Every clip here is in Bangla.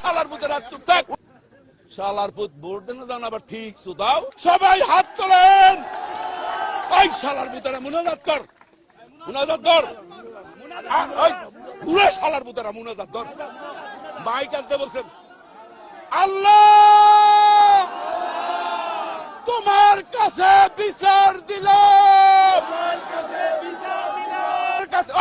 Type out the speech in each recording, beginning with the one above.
শালার পুতেরা চুপ থাক। শালার পুত ভোট দেন দান আবার ঠিক সুদাও। সবাই হাত তোলেন। ওই শালার পুতেরা মুনাজাত কর, মুনাজাত কর। পুরো শালার পুতেরা মুনাজাত কর। মাইক আনতে বলছেন। আল্লাহ তোমার কাছে বিচার দিলাম।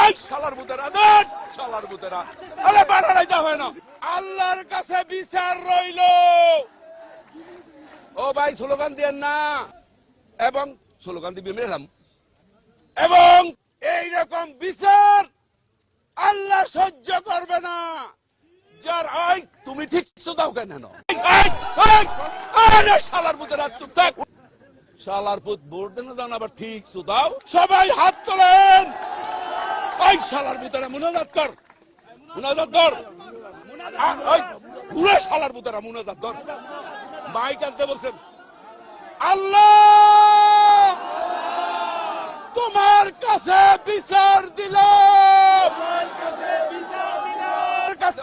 ওই শালার পুতেরা দেন, শালার পুতেরা আরে বাড়াই দেওয়া হয় না। আল্লাহর কাছে বিচার রইল। ও ভাই স্লোগান দিয়েন না, এবং স্লোগান দিবি মেরাম, এবং এইরকম বিচার আল্লাহ সহ্য করবে না। যার ওই তুমি ঠিক দাও কেন? শালার পুতেরা চুপ থাক। শালার পুত ভোট দেন দান আবার ঠিক দাও। সবাই হাত তোলেন। ওই শালার পুতেরা মুনাজাত কর, মুনাজাত কর। পুরো শালার পুতেরা মুনাজাত কর। মাইক আনতে বলছেন। আল্লাহ তোমার কাছে বিচার দিলাম।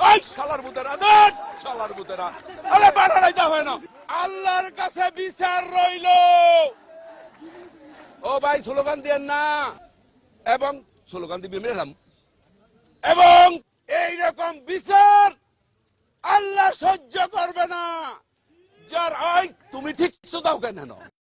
ওই শালার পুতেরা দেন, শালার পুতেরা আরে বাড়াই দেওয়া হয় না। আল্লাহর কাছে বিচার রইল। ও ভাই স্লোগান দিয়েন না, এবং স্লোগান দিবি মেরাম, এবং এইরকম বিচার আল্লাহ সহ্য করবে না। যার ওই তুমি ঠিক দাও কেন?